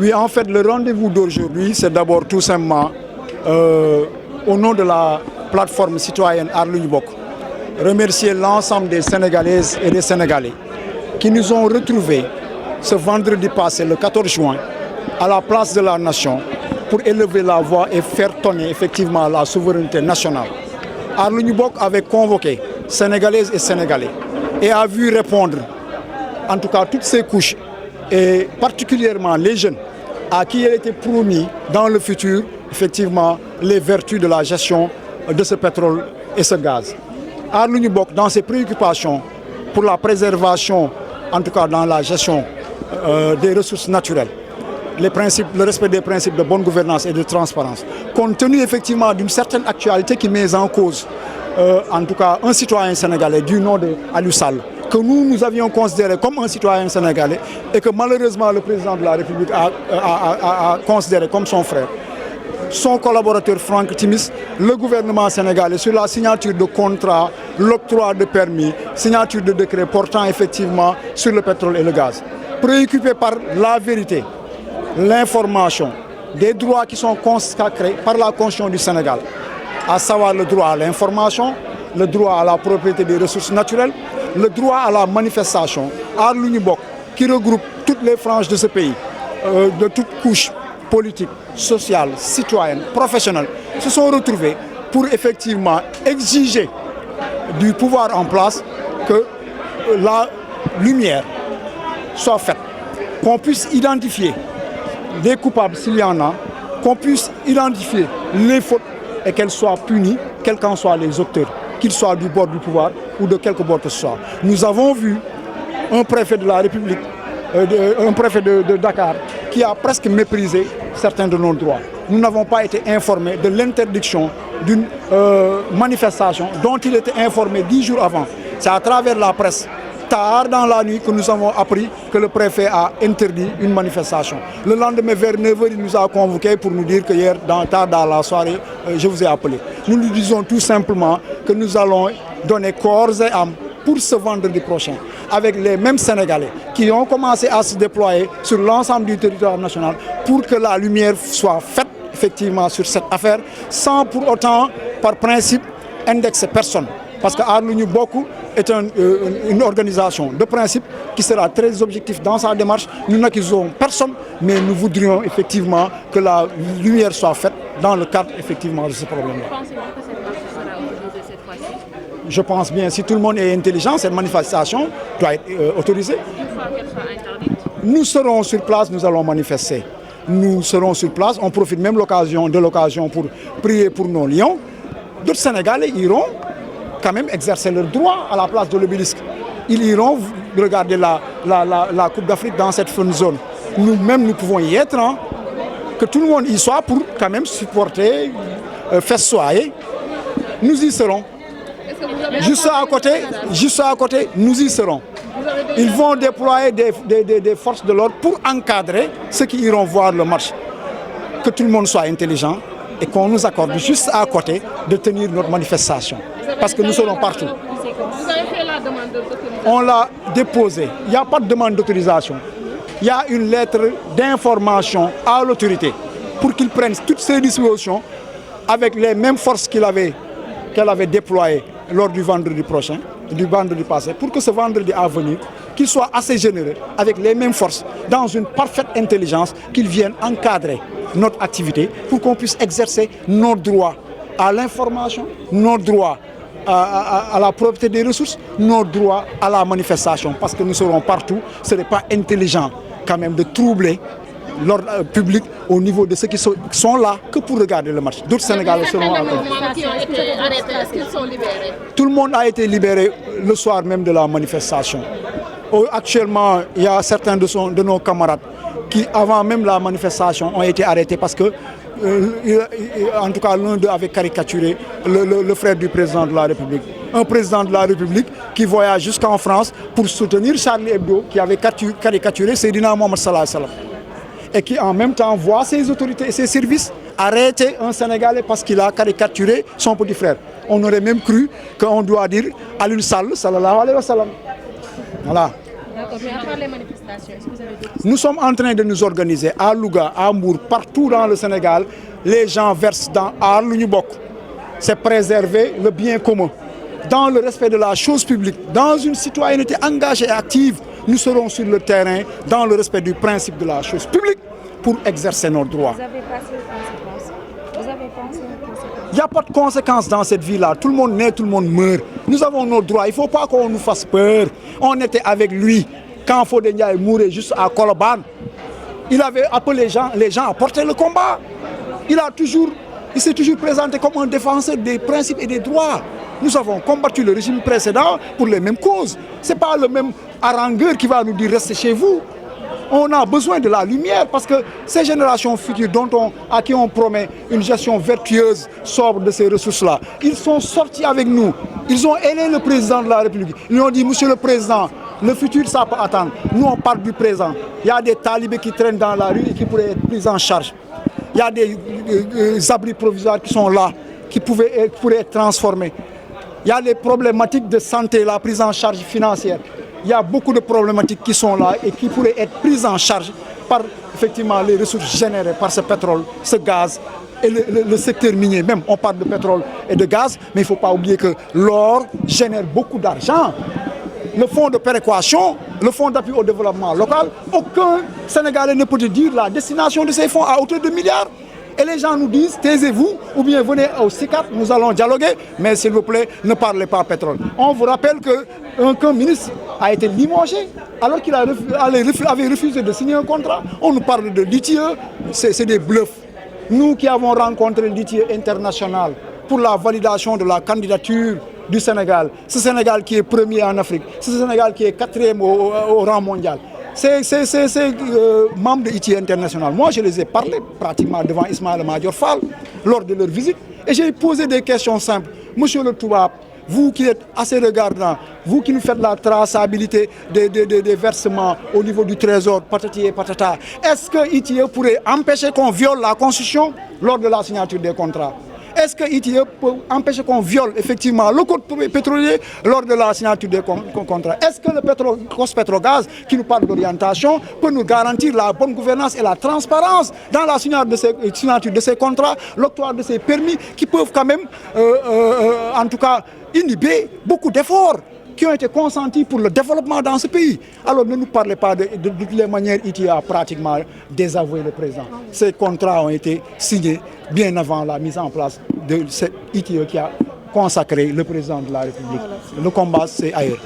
Oui, en fait, le rendez-vous d'aujourd'hui, c'est d'abord tout simplement au nom de la plateforme citoyenne Aar Lu Ñu Bokk, remercier l'ensemble des Sénégalaises et des Sénégalais qui nous ont retrouvés ce vendredi passé, le 14 juin, à la place de la Nation pour élever la voix et faire tonner effectivement la souveraineté nationale. Aar Lu Ñu Bokk avait convoqué Sénégalaises et Sénégalais et a vu répondre, en tout cas toutes ces couches, et particulièrement les jeunes, à qui il était promis dans le futur, effectivement, les vertus de la gestion de ce pétrole et ce gaz. Aar Lu Ñu Bokk, dans ses préoccupations pour la préservation, en tout cas dans la gestion des ressources naturelles, le respect des principes de bonne gouvernance et de transparence, compte tenu effectivement d'une certaine actualité qui met en cause, en tout cas, un citoyen sénégalais du nom de Aliou Sall, que nous avions considéré comme un citoyen sénégalais et que malheureusement le président de la République a considéré comme son frère. Son collaborateur Franck Timis, le gouvernement sénégalais sur la signature de contrats, l'octroi de permis, signature de décrets portant effectivement sur le pétrole et le gaz. Préoccupé par la vérité, l'information, des droits qui sont consacrés par la Constitution du Sénégal, à savoir le droit à l'information, le droit à la propriété des ressources naturelles, le droit à la manifestation. Aar Lu Ñu Bokk, qui regroupe toutes les franges de ce pays, de toutes couches politiques, sociales, citoyennes, professionnelles, se sont retrouvés pour effectivement exiger du pouvoir en place que la lumière soit faite, qu'on puisse identifier des coupables s'il y en a, qu'on puisse identifier les fautes et qu'elles soient punies, quels qu'en soient les auteurs, qu'ils soient du bord du pouvoir ou de quelque bord que ce soit. Nous avons vu un préfet de la République, un préfet de Dakar, qui a presque méprisé certains de nos droits. Nous n'avons pas été informés de l'interdiction d'une manifestation dont il était informé 10 jours avant. C'est à travers la presse, tard dans la nuit, que nous avons appris que le préfet a interdit une manifestation. Le lendemain, vers 9h, il nous a convoqués pour nous dire que hier, tard dans la soirée, je vous ai appelé. Nous lui disons tout simplement que nous allons donner corps et âme pour ce vendredi prochain, avec les mêmes Sénégalais qui ont commencé à se déployer sur l'ensemble du territoire national pour que la lumière soit faite effectivement sur cette affaire, sans pour autant, par principe, indexer personne. Parce que Aar Lu Ñu Bokk est une organisation de principe qui sera très objective dans sa démarche. Nous n'accusons personne, mais nous voudrions effectivement que la lumière soit faite dans le cadre effectivement de ce problème-là. Pensez-vous que cette marche sera autorisée cette fois-ci? Je pense bien, si tout le monde est intelligent, cette manifestation doit être autorisée. Une fois qu'elle sera interdite? Nous serons sur place, nous allons manifester. Nous serons sur place, on profite même de l'occasion pour prier pour nos lions. D'autres Sénégalais iront quand même exercer leur droit à la place de l'obélisque. Ils iront regarder la Coupe d'Afrique dans cette fun zone. Nous-mêmes, nous pouvons y être, hein, que tout le monde y soit pour quand même supporter, festoyer. Nous y serons. Juste à côté, nous y serons. Ils vont déployer des forces de l'ordre pour encadrer ceux qui iront voir le match. Que tout le monde soit intelligent et qu'on nous accorde juste à côté de tenir notre manifestation. Parce que nous serons partout. Vous avez fait la demande d'autorisation? On l'a déposée. Il n'y a pas de demande d'autorisation. Il y a une lettre d'information à l'autorité pour qu'il prenne toutes ces dispositions avec les mêmes forces qu'elle avait déployées lors du vendredi prochain, du vendredi passé, pour que ce vendredi à venir, qu'il soit assez généreux, avec les mêmes forces, dans une parfaite intelligence, qu'il vienne encadrer notre activité pour qu'on puisse exercer nos droits à l'information, nos droits à la propriété des ressources, nos droits à la manifestation, parce que nous serons partout. Ce n'est pas intelligent quand même de troubler l'ordre public au niveau de ceux qui sont là que pour regarder le match. D'autres Sénégalais seront là. Qui ont été arrêtés, est-ce qu'ils sont libérés? Tout le monde a été libéré le soir même de la manifestation. Actuellement, il y a certains de nos camarades qui, avant même la manifestation, ont été arrêtés parce que, en tout cas, l'un d'eux avait caricaturé le frère du président de la République. Un président de la République qui voyage jusqu'en France pour soutenir Charlie Hebdo, qui avait caricaturé Seydina Mohamed Salah Salam. Et qui en même temps voit ses autorités et ses services arrêter un Sénégalais parce qu'il a caricaturé son petit frère. On aurait même cru qu'on doit dire Aliou Sall, sallallahu alayhi wa sallam. Voilà. D'accord, mais à part les manifestations, est-ce que vous avez d'autres... Nous sommes en train de nous organiser à Louga, à Mbour, partout dans le Sénégal. Les gens versent dans Aar Lu Ñu Bokk. C'est préserver le bien commun. Dans le respect de la chose publique, dans une citoyenneté engagée et active, nous serons sur le terrain dans le respect du principe de la chose publique pour exercer nos droits. Vous avez passé aux conséquences. Vous avez pensé aux conséquences. Il n'y a pas de conséquences dans cette vie-là. Tout le monde naît, tout le monde meurt. Nous avons nos droits. Il ne faut pas qu'on nous fasse peur. On était avec lui quand Fodé Ndiaye mourait juste à Colobane. Il avait appelé les gens à porter le combat. Il s'est toujours présenté comme un défenseur des principes et des droits. Nous avons combattu le régime précédent pour les mêmes causes. Ce n'est pas le même harangueur qui va nous dire restez chez vous. On a besoin de la lumière parce que ces générations futures à qui on promet une gestion vertueuse, sobre de ces ressources-là, ils sont sortis avec nous. Ils ont aidé le président de la République. Ils lui ont dit, monsieur le président, le futur, ça peut attendre. Nous, on parle du présent. Il y a des talibés qui traînent dans la rue et qui pourraient être pris en charge. Il y a des abris provisoires qui sont là, qui pourraient être transformés. Il y a les problématiques de santé, la prise en charge financière. Il y a beaucoup de problématiques qui sont là et qui pourraient être prises en charge par effectivement les ressources générées par ce pétrole, ce gaz et le secteur minier. Même on parle de pétrole et de gaz, mais il ne faut pas oublier que l'or génère beaucoup d'argent. Le fonds de péréquation, le fonds d'appui au développement local, aucun Sénégalais ne peut te dire la destination de ces fonds à hauteur de milliards. Et les gens nous disent, taisez-vous, ou bien venez au CICAT, nous allons dialoguer, mais s'il vous plaît, ne parlez pas pétrole. On vous rappelle qu'un ministre a été limogé, alors qu'il avait refusé de signer un contrat. On nous parle de l'ITIE, c'est des bluffs. Nous qui avons rencontré l'ITIE international pour la validation de la candidature du Sénégal, ce Sénégal qui est premier en Afrique, ce Sénégal qui est quatrième au rang mondial. Ces membres de l'ITIE international, moi je les ai parlé pratiquement devant Ismaël Madior Fall lors de leur visite et j'ai posé des questions simples. Monsieur le Toubab, vous qui êtes assez regardant, vous qui nous faites la traçabilité des versements au niveau du trésor, patati et patata, est-ce que l'ITIE pourrait empêcher qu'on viole la Constitution lors de la signature des contrats? Est-ce que l'ITIE peut empêcher qu'on viole effectivement le code pétrolier lors de la signature des contrats? Est-ce que le COS-Pétrogaz, qui nous parle d'orientation, peut nous garantir la bonne gouvernance et la transparence dans la signature de ces contrats, l'octroi de ces permis qui peuvent quand même, en tout cas, inhiber beaucoup d'efforts qui ont été consentis pour le développement dans ce pays. Alors ne nous parlez pas de toutes les manières, l'ITIE a pratiquement désavoué le président. Ces contrats ont été signés bien avant la mise en place de cette ITIE qui a consacré le président de la République. Le combat, c'est ailleurs.